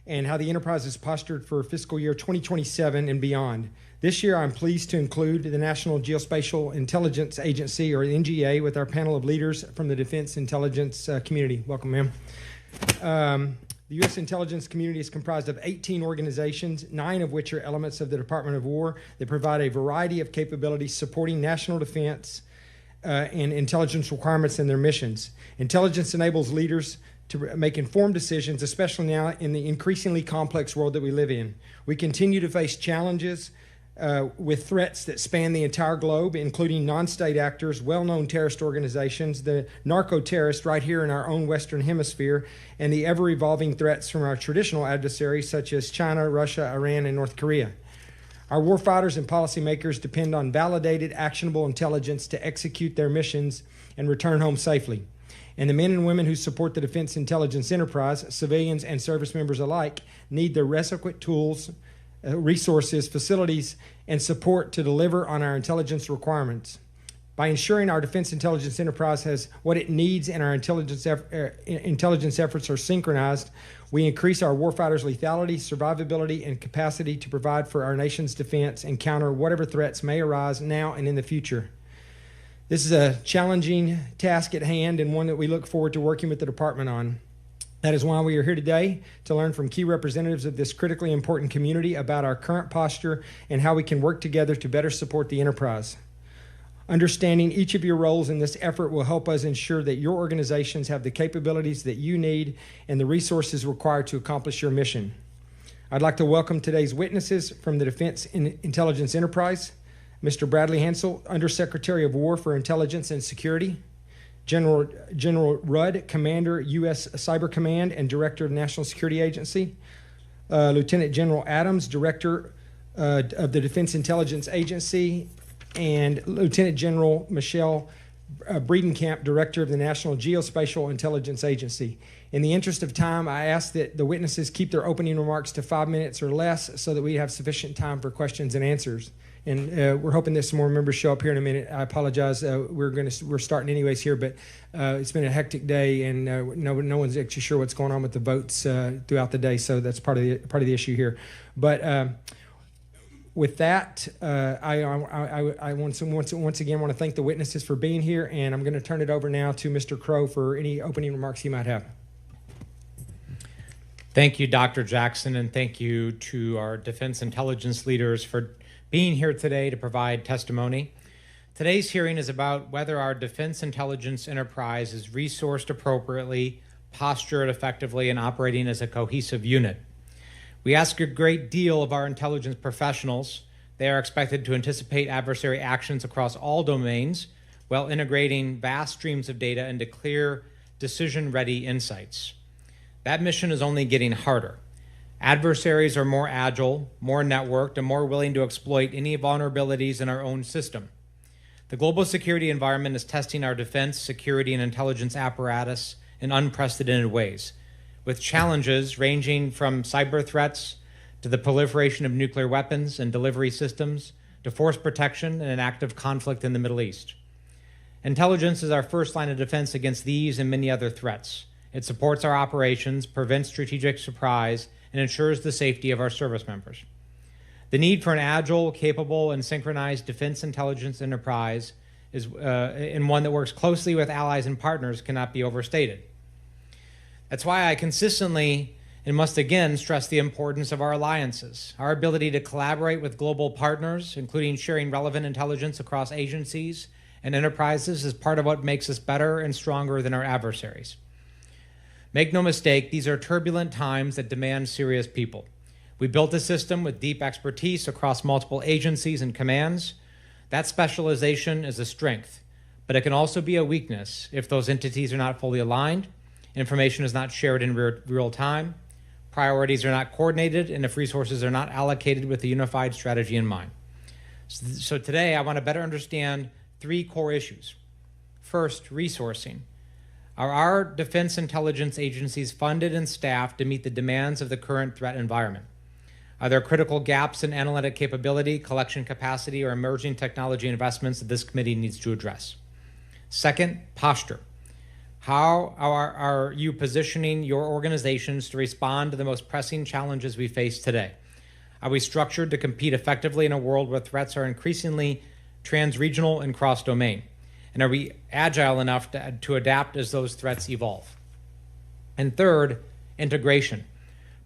and how the enterprise is postured for fiscal year 2027 and beyond. This year, I'm pleased to include the National Geospatial Intelligence Agency, or NGA, with our panel of leaders from the defense intelligence community. Welcome, ma'am. The U.S. intelligence community is comprised of 18 organizations, 9 of which are elements of the Department of War that provide a variety of capabilities supporting national defense and intelligence requirements and their missions. Intelligence enables leaders to make informed decisions, especially now in the increasingly complex world that we live in. We continue to face challenges with threats that span the entire globe, including non-state actors, well-known terrorist organizations, the narco-terrorists right here in our own Western Hemisphere, and the ever-evolving threats from our traditional adversaries such as China, Russia, Iran, and North Korea. Our warfighters and policymakers depend on validated, actionable intelligence to execute their missions and return home safely. And the men and women who support the defense intelligence enterprise, civilians and service members alike, need the requisite tools, resources, facilities, and support to deliver on our intelligence requirements. By ensuring our defense intelligence enterprise has what it needs and our intelligence efforts are synchronized, we increase our warfighters' lethality, survivability, and capacity to provide for our nation's defense and counter whatever threats may arise now and in the future. This is a challenging task at hand and one that we look forward to working with the department on. That is why we are here today, to learn from key representatives of this critically important community about our current posture and how we can work together to better support the enterprise. Understanding each of your roles in this effort will help us ensure that your organizations have the capabilities that you need and the resources required to accomplish your mission. I'd like to welcome today's witnesses from the Defense Intelligence Enterprise, Mr. Bradley Hansel, Undersecretary of War for Intelligence and Security, General Rudd, Commander, U.S. Cyber Command and Director of the National Security Agency, Lieutenant General Adams, Director of the Defense Intelligence Agency, and Lieutenant General Michelle Breedenkamp, Director of the National Geospatial Intelligence Agency. In the interest of time, I ask that the witnesses keep their opening remarks to 5 minutes or less so that we have sufficient time for questions and answers. And we're hoping that some more members show up here in a minute. I apologize. We're starting anyways here, but it's been a hectic day, and no one's actually sure what's going on with the votes throughout the day. So that's part of the issue here. But with that, I once again want to thank the witnesses for being here, and I'm going to turn it over now to Mr. Crow for any opening remarks he might have. Thank you, Dr. Jackson, and thank you to our defense intelligence leaders for being here today to provide testimony. Today's hearing is about whether our defense intelligence enterprise is resourced appropriately, postured effectively, and operating as a cohesive unit. We ask a great deal of our intelligence professionals. They are expected to anticipate adversary actions across all domains while integrating vast streams of data into clear, decision-ready insights. That mission is only getting harder. Adversaries are more agile, more networked, and more willing to exploit any vulnerabilities in our own system. The global security environment is testing our defense, security, and intelligence apparatus in unprecedented ways, with challenges ranging from cyber threats to the proliferation of nuclear weapons and delivery systems to force protection and an active conflict in the Middle East. Intelligence is our first line of defense against these and many other threats. It supports our operations, prevents strategic surprise, and ensures the safety of our service members. The need for an agile, capable, and synchronized defense intelligence enterprise is and one that works closely with allies and partners cannot be overstated. That's why I consistently and must again stress the importance of our alliances. Our ability to collaborate with global partners, including sharing relevant intelligence across agencies and enterprises, is part of what makes us better and stronger than our adversaries. Make no mistake, these are turbulent times that demand serious people. We built a system with deep expertise across multiple agencies and commands. That specialization is a strength, but it can also be a weakness if those entities are not fully aligned, information is not shared in real time, priorities are not coordinated, and if resources are not allocated with a unified strategy in mind. So today, I want to better understand 3 core issues. First, resourcing. Are our defense intelligence agencies funded and staffed to meet the demands of the current threat environment? Are there critical gaps in analytic capability, collection capacity, or emerging technology investments that this committee needs to address? Second, posture. How are you positioning your organizations to respond to the most pressing challenges we face today? Are we structured to compete effectively in a world where threats are increasingly trans-regional and cross-domain? And are we agile enough to adapt as those threats evolve? And third, integration.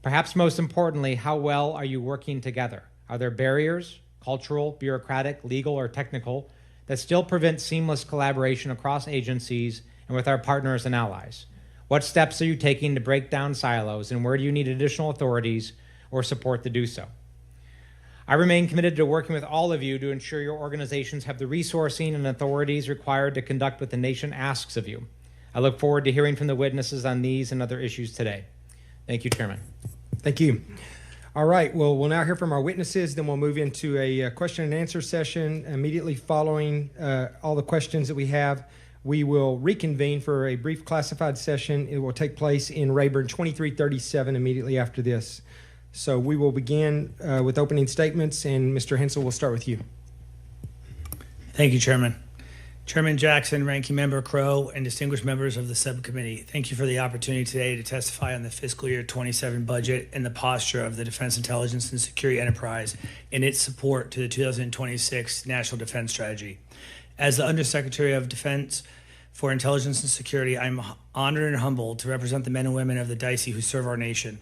Perhaps most importantly, how well are you working together? Are there barriers, cultural, bureaucratic, legal, or technical, that still prevent seamless collaboration across agencies and with our partners and allies? What steps are you taking to break down silos, and where do you need additional authorities or support to do so? I remain committed to working with all of you to ensure your organizations have the resourcing and authorities required to conduct what the nation asks of you. I look forward to hearing from the witnesses on these and other issues today. Thank you, Chairman. Thank you. All right, well, we'll now hear from our witnesses, then we'll move into a question and answer session. Immediately following all the questions that we have, we will reconvene for a brief classified session. It will take place in Rayburn 2337 immediately after this. So we will begin with opening statements, and Mr. Hensel, we'll start with you. Thank you, Chairman. Chairman Jackson, Ranking Member Crow, and distinguished members of the subcommittee, thank you for the opportunity today to testify on the fiscal year 27 budget and the posture of the Defense Intelligence and Security Enterprise and its support to the 2026 National Defense Strategy. As the Undersecretary of Defense for Intelligence and Security, I'm honored and humbled to represent the men and women of the DICE who serve our nation.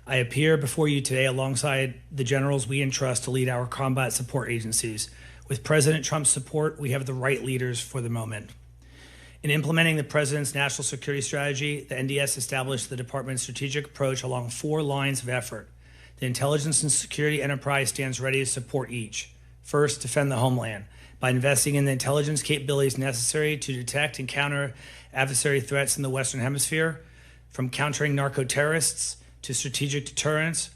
I appear before you today alongside the generals we entrust to lead our combat support agencies. With President Trump's support, we have the right leaders for the moment. In implementing the President's national security strategy, the NDS established the Department's strategic approach along 4 lines of effort. The intelligence and security enterprise stands ready to support each. First, defend the homeland by investing in the intelligence capabilities necessary to detect and counter adversary threats in the Western Hemisphere, from countering narco-terrorists to strategic deterrence,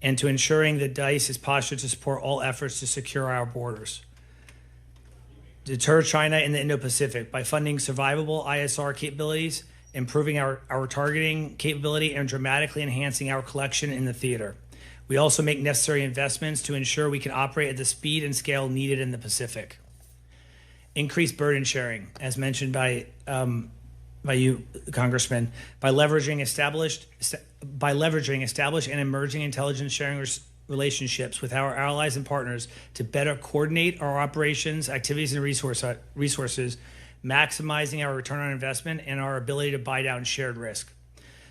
and to ensuring that DICE is postured to support all efforts to secure our borders. Deter China in the Indo-Pacific by funding survivable ISR capabilities, improving our targeting capability, and dramatically enhancing our collection in the theater. We also make necessary investments to ensure we can operate at the speed and scale needed in the Pacific. Increased burden sharing, as mentioned by you, Congressman, by leveraging established and emerging intelligence sharing relationships with our allies and partners to better coordinate our operations, activities, and resources, maximizing our return on investment and our ability to buy down shared risk.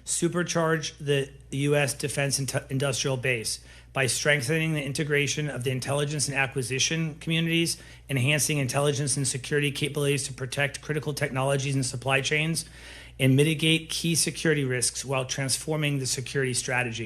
Supercharge the U.S. defense industrial base by strengthening the integration of the intelligence and acquisition communities, enhancing intelligence and security capabilities to protect critical technologies and supply chains, and mitigate key security risks while transforming the security strategy.